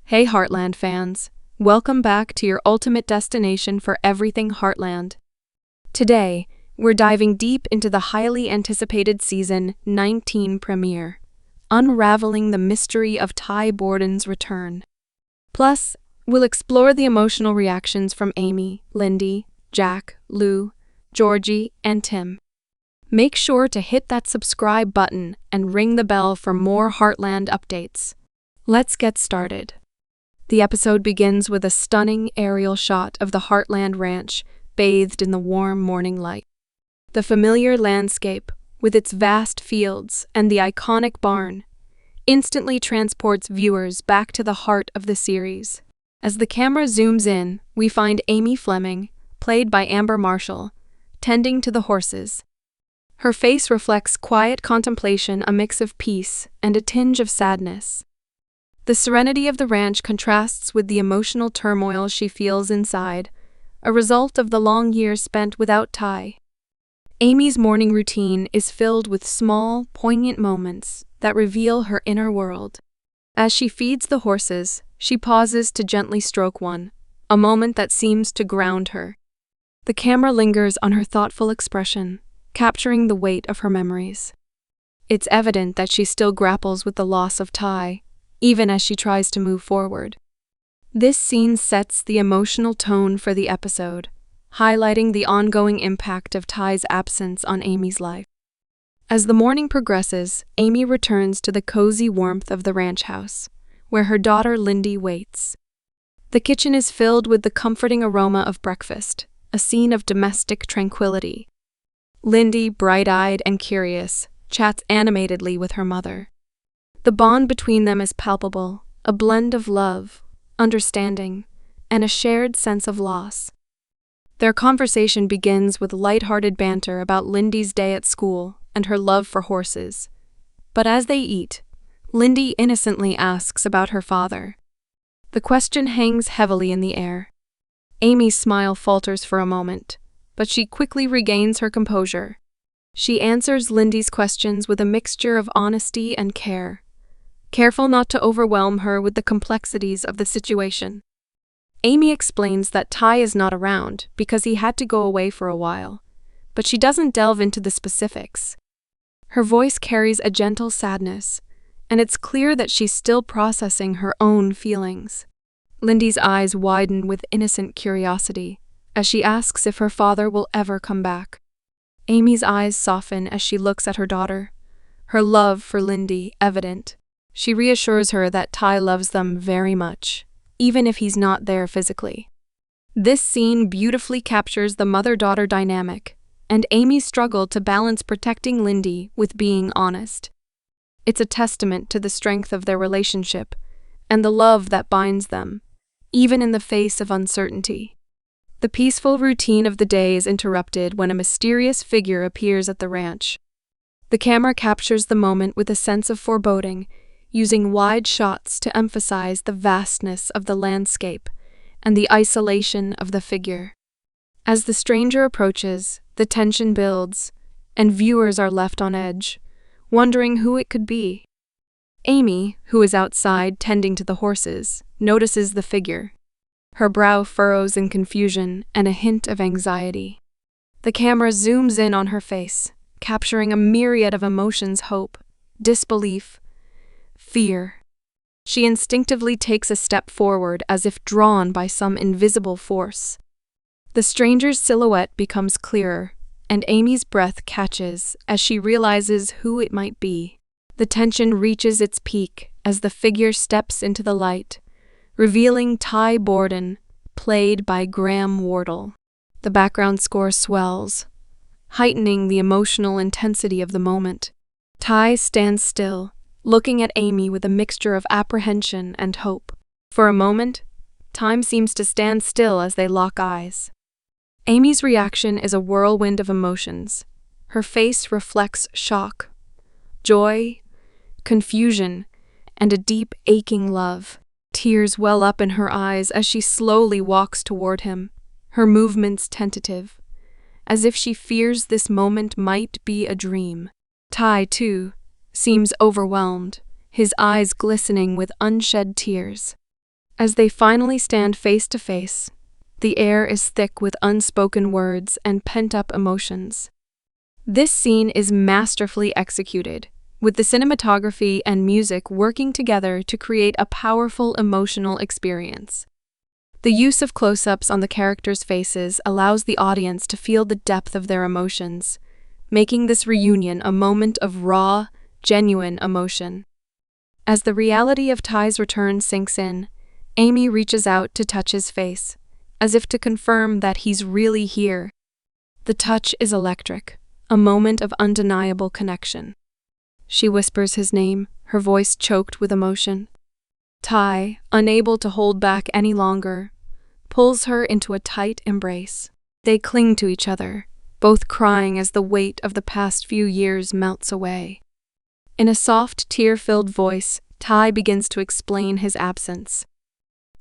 Hey Heartland fans, welcome back to your ultimate destination for everything Heartland. Today, we're diving deep into the highly anticipated Season 19 premiere, unraveling the mystery of Ty Borden's return. Plus, we'll explore the emotional reactions from Amy, Lindy, Jack, Lou, Georgie, and Tim. Make sure to hit that subscribe button and ring the bell for more Heartland updates. Let's get started. The episode begins with a stunning aerial shot of the Heartland Ranch, bathed in the warm morning light. The familiar landscape, with its vast fields and the iconic barn, instantly transports viewers back to the heart of the series. As the camera zooms in, we find Amy Fleming, played by Amber Marshall, tending to the horses. Her face reflects quiet contemplation, a mix of peace and a tinge of sadness. The serenity of the ranch contrasts with the emotional turmoil she feels inside, a result of the long years spent without Ty. Amy's morning routine is filled with small, poignant moments that reveal her inner world. As she feeds the horses, she pauses to gently stroke one, a moment that seems to ground her. The camera lingers on her thoughtful expression, capturing the weight of her memories. It's evident that she still grapples with the loss of Ty, even as she tries to move forward. This scene sets the emotional tone for the episode, highlighting the ongoing impact of Ty's absence on Amy's life. As the morning progresses, Amy returns to the cozy warmth of the ranch house, where her daughter Lindy waits. The kitchen is filled with the comforting aroma of breakfast, a scene of domestic tranquility. Lindy, bright-eyed and curious, chats animatedly with her mother. The bond between them is palpable, a blend of love, understanding, and a shared sense of loss. Their conversation begins with light-hearted banter about Lindy's day at school and her love for horses. But as they eat, Lindy innocently asks about her father. The question hangs heavily in the air. Amy's smile falters for a moment, but she quickly regains her composure. She answers Lindy's questions with a mixture of honesty and care, careful not to overwhelm her with the complexities of the situation. Amy explains that Ty is not around because he had to go away for a while, but she doesn't delve into the specifics. Her voice carries a gentle sadness, and it's clear that she's still processing her own feelings. Lindy's eyes widen with innocent curiosity as she asks if her father will ever come back. Amy's eyes soften as she looks at her daughter, her love for Lindy evident. She reassures her that Ty loves them very much, even if he's not there physically. This scene beautifully captures the mother-daughter dynamic and Amy's struggle to balance protecting Lindy with being honest. It's a testament to the strength of their relationship and the love that binds them, even in the face of uncertainty. The peaceful routine of the day is interrupted when a mysterious figure appears at the ranch. The camera captures the moment with a sense of foreboding, using wide shots to emphasize the vastness of the landscape and the isolation of the figure. As the stranger approaches, the tension builds, and viewers are left on edge, wondering who it could be. Amy, who is outside tending to the horses, notices the figure. Her brow furrows in confusion and a hint of anxiety. The camera zooms in on her face, capturing a myriad of emotions: hope, disbelief, fear. She instinctively takes a step forward as if drawn by some invisible force. The stranger's silhouette becomes clearer, and Amy's breath catches as she realizes who it might be. The tension reaches its peak as the figure steps into the light, revealing Ty Borden, played by Graham Wardle. The background score swells, heightening the emotional intensity of the moment. Ty stands still, looking at Amy with a mixture of apprehension and hope. For a moment, time seems to stand still as they lock eyes. Amy's reaction is a whirlwind of emotions. Her face reflects shock, joy, confusion, and a deep, aching love. Tears well up in her eyes as she slowly walks toward him, her movements tentative, as if she fears this moment might be a dream. Ty, too, seems overwhelmed, his eyes glistening with unshed tears. As they finally stand face to face, the air is thick with unspoken words and pent-up emotions. This scene is masterfully executed, with the cinematography and music working together to create a powerful emotional experience. The use of close-ups on the characters' faces allows the audience to feel the depth of their emotions, making this reunion a moment of raw, genuine emotion. As the reality of Ty's return sinks in, Amy reaches out to touch his face, as if to confirm that he's really here. The touch is electric, a moment of undeniable connection. She whispers his name, her voice choked with emotion. Ty, unable to hold back any longer, pulls her into a tight embrace. They cling to each other, both crying as the weight of the past few years melts away. In a soft, tear-filled voice, Ty begins to explain his absence.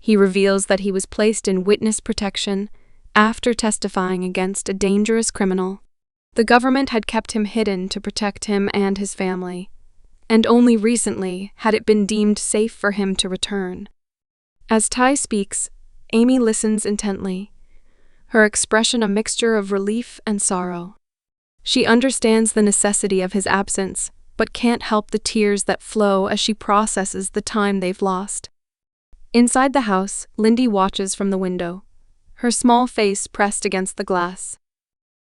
He reveals that he was placed in witness protection after testifying against a dangerous criminal. The government had kept him hidden to protect him and his family, and only recently had it been deemed safe for him to return. As Ty speaks, Amy listens intently, her expression a mixture of relief and sorrow. She understands the necessity of his absence, but can't help the tears that flow as she processes the time they've lost. Inside the house, Lindy watches from the window, her small face pressed against the glass.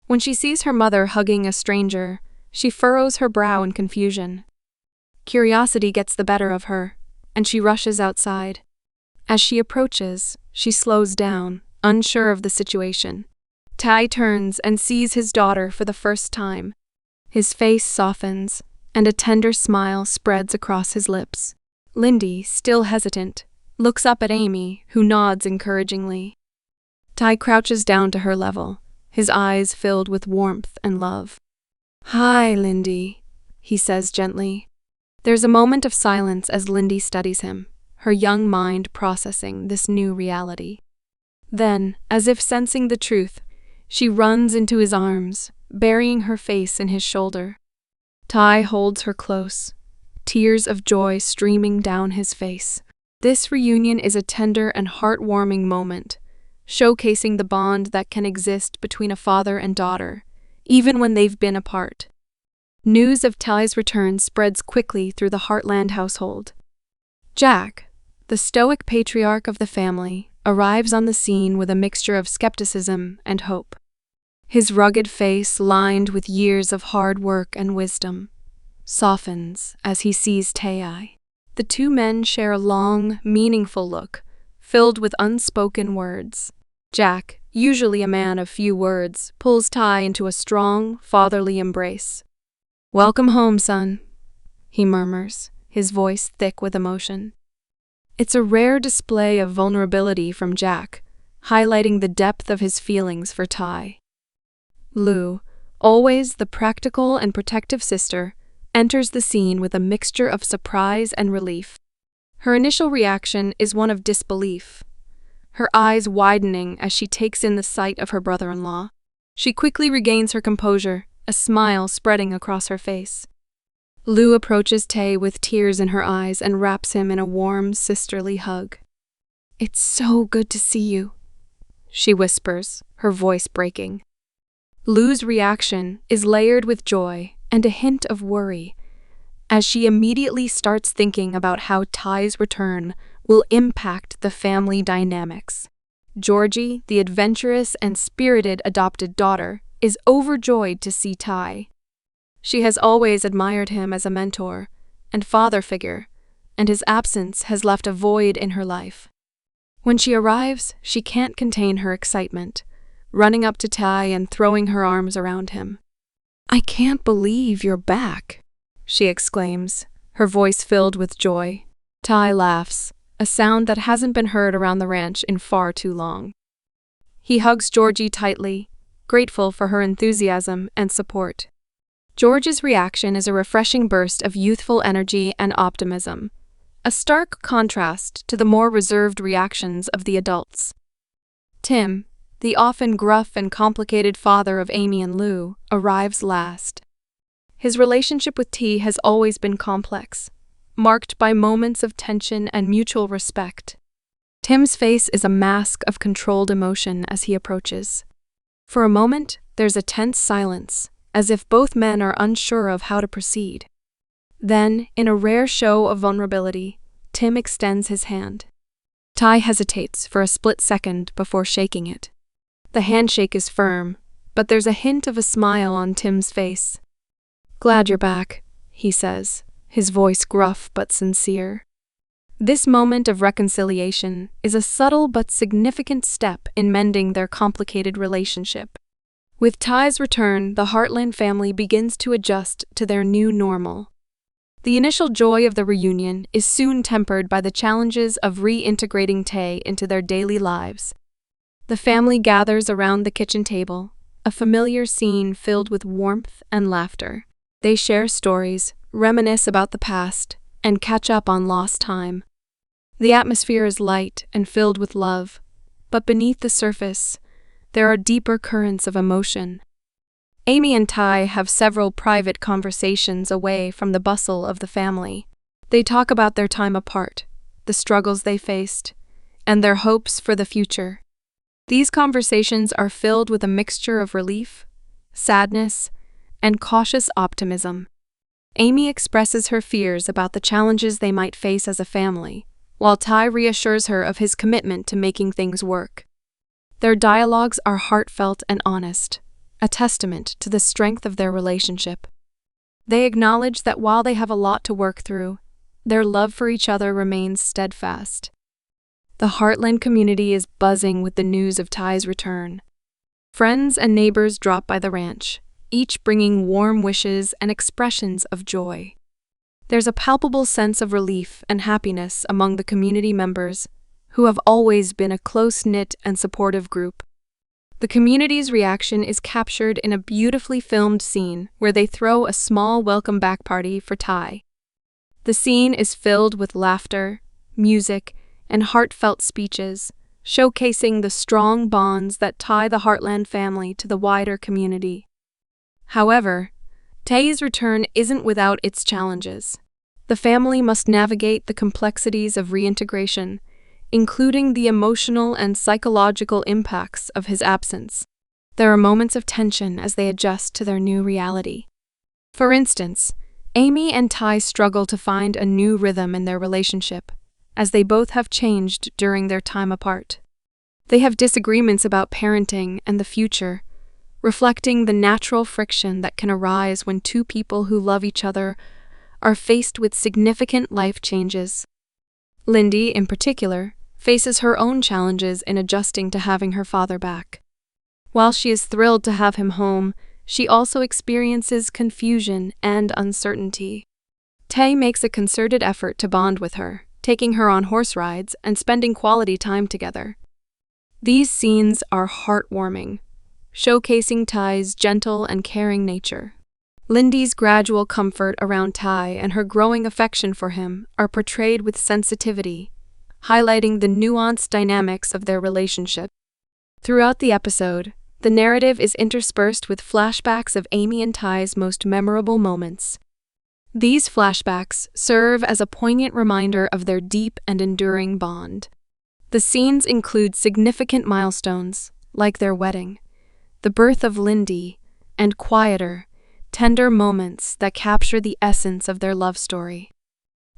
When she sees her mother hugging a stranger, she furrows her brow in confusion. Curiosity gets the better of her, and she rushes outside. As she approaches, she slows down, unsure of the situation. Ty turns and sees his daughter for the first time. His face softens, and a tender smile spreads across his lips. Lindy, still hesitant, looks up at Amy, who nods encouragingly. Ty crouches down to her level, his eyes filled with warmth and love. "Hi, Lindy," he says gently. There's a moment of silence as Lindy studies him, her young mind processing this new reality. Then, as if sensing the truth, she runs into his arms, burying her face in his shoulder. Ty holds her close, tears of joy streaming down his face. This reunion is a tender and heartwarming moment, showcasing the bond that can exist between a father and daughter, even when they've been apart. News of Ty's return spreads quickly through the Heartland household. Jack, the stoic patriarch of the family, arrives on the scene with a mixture of skepticism and hope. His rugged face, lined with years of hard work and wisdom, softens as he sees Ty. The two men share a long, meaningful look, filled with unspoken words. Jack, usually a man of few words, pulls Ty into a strong, fatherly embrace. "Welcome home, son," he murmurs, his voice thick with emotion. It's a rare display of vulnerability from Jack, highlighting the depth of his feelings for Ty. Lou, always the practical and protective sister, enters the scene with a mixture of surprise and relief. Her initial reaction is one of disbelief, her eyes widening as she takes in the sight of her brother-in-law. She quickly regains her composure, a smile spreading across her face. Lou approaches Tay with tears in her eyes and wraps him in a warm, sisterly hug. "It's so good to see you," she whispers, her voice breaking. Lou's reaction is layered with joy and a hint of worry, as she immediately starts thinking about how Ty's return will impact the family dynamics. Georgie, the adventurous and spirited adopted daughter, is overjoyed to see Ty. She has always admired him as a mentor and father figure, and his absence has left a void in her life. When she arrives, she can't contain her excitement, running up to Ty and throwing her arms around him. "I can't believe you're back," she exclaims, her voice filled with joy. Ty laughs, a sound that hasn't been heard around the ranch in far too long. He hugs Georgie tightly, grateful for her enthusiasm and support. George's reaction is a refreshing burst of youthful energy and optimism, a stark contrast to the more reserved reactions of the adults. Tim, the often gruff and complicated father of Amy and Lou, arrives last. His relationship with T has always been complex, marked by moments of tension and mutual respect. Tim's face is a mask of controlled emotion as he approaches. For a moment, there's a tense silence, as if both men are unsure of how to proceed. Then, in a rare show of vulnerability, Tim extends his hand. Ty hesitates for a split second before shaking it. The handshake is firm, but there's a hint of a smile on Tim's face. "Glad you're back," he says, his voice gruff but sincere. This moment of reconciliation is a subtle but significant step in mending their complicated relationship. With Ty's return, the Heartland family begins to adjust to their new normal. The initial joy of the reunion is soon tempered by the challenges of reintegrating Tay into their daily lives. The family gathers around the kitchen table, a familiar scene filled with warmth and laughter. They share stories, reminisce about the past, and catch up on lost time. The atmosphere is light and filled with love, but beneath the surface, there are deeper currents of emotion. Amy and Ty have several private conversations away from the bustle of the family. They talk about their time apart, the struggles they faced, and their hopes for the future. These conversations are filled with a mixture of relief, sadness, and cautious optimism. Amy expresses her fears about the challenges they might face as a family, while Ty reassures her of his commitment to making things work. Their dialogues are heartfelt and honest, a testament to the strength of their relationship. They acknowledge that while they have a lot to work through, their love for each other remains steadfast. The Heartland community is buzzing with the news of Ty's return. Friends and neighbors drop by the ranch, each bringing warm wishes and expressions of joy. There's a palpable sense of relief and happiness among the community members, who have always been a close-knit and supportive group. The community's reaction is captured in a beautifully filmed scene where they throw a small welcome-back party for Ty. The scene is filled with laughter, music, and heartfelt speeches, showcasing the strong bonds that tie the Heartland family to the wider community. However, Tay's return isn't without its challenges. The family must navigate the complexities of reintegration, including the emotional and psychological impacts of his absence. There are moments of tension as they adjust to their new reality. For instance, Amy and Ty struggle to find a new rhythm in their relationship, as they both have changed during their time apart. They have disagreements about parenting and the future, reflecting the natural friction that can arise when two people who love each other are faced with significant life changes. Lindy, in particular, faces her own challenges in adjusting to having her father back. While she is thrilled to have him home, she also experiences confusion and uncertainty. Tay makes a concerted effort to bond with her, taking her on horse rides and spending quality time together. These scenes are heartwarming, showcasing Ty's gentle and caring nature. Lindy's gradual comfort around Ty and her growing affection for him are portrayed with sensitivity, highlighting the nuanced dynamics of their relationship. Throughout the episode, the narrative is interspersed with flashbacks of Amy and Ty's most memorable moments. These flashbacks serve as a poignant reminder of their deep and enduring bond. The scenes include significant milestones, like their wedding, the birth of Lindy, and quieter, tender moments that capture the essence of their love story.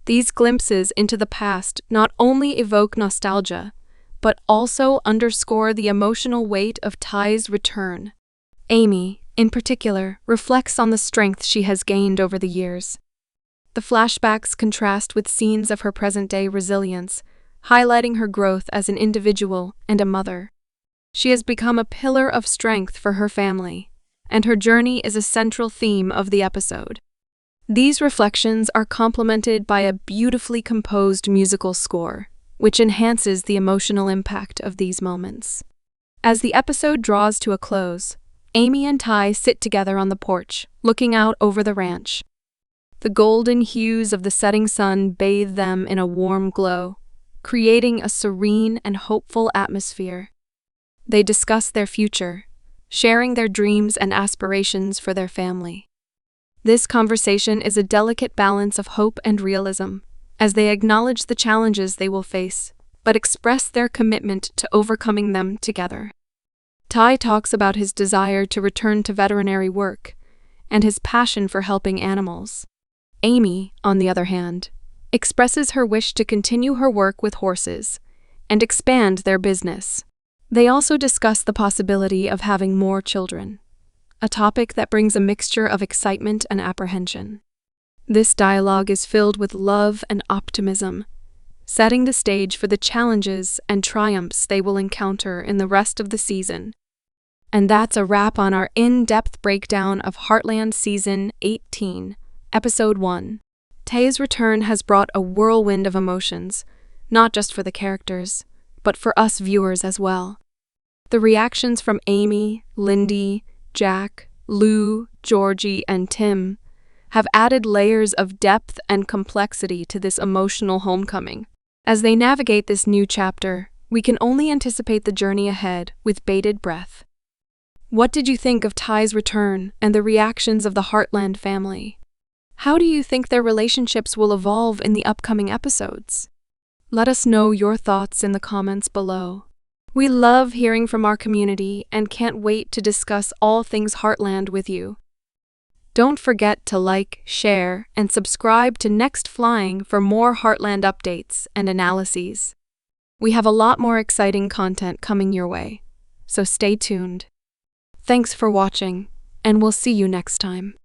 These glimpses into the past not only evoke nostalgia, but also underscore the emotional weight of Ty's return. Amy, in particular, reflects on the strength she has gained over the years. The flashbacks contrast with scenes of her present-day resilience, highlighting her growth as an individual and a mother. She has become a pillar of strength for her family, and her journey is a central theme of the episode. These reflections are complemented by a beautifully composed musical score, which enhances the emotional impact of these moments. As the episode draws to a close, Amy and Ty sit together on the porch, looking out over the ranch. The golden hues of the setting sun bathe them in a warm glow, creating a serene and hopeful atmosphere. They discuss their future, sharing their dreams and aspirations for their family. This conversation is a delicate balance of hope and realism, as they acknowledge the challenges they will face, but express their commitment to overcoming them together. Ty talks about his desire to return to veterinary work and his passion for helping animals. Amy, on the other hand, expresses her wish to continue her work with horses and expand their business. They also discuss the possibility of having more children, a topic that brings a mixture of excitement and apprehension. This dialogue is filled with love and optimism, setting the stage for the challenges and triumphs they will encounter in the rest of the season. And that's a wrap on our in-depth breakdown of Heartland Season 18, Episode 1. Tay's return has brought a whirlwind of emotions, not just for the characters, but for us viewers as well. The reactions from Amy, Lindy, Jack, Lou, Georgie, and Tim have added layers of depth and complexity to this emotional homecoming. As they navigate this new chapter, we can only anticipate the journey ahead with bated breath. What did you think of Ty's return and the reactions of the Heartland family? How do you think their relationships will evolve in the upcoming episodes? Let us know your thoughts in the comments below. We love hearing from our community and can't wait to discuss all things Heartland with you. Don't forget to like, share, and subscribe to Next Flying for more Heartland updates and analyses. We have a lot more exciting content coming your way, so stay tuned. Thanks for watching, and we'll see you next time.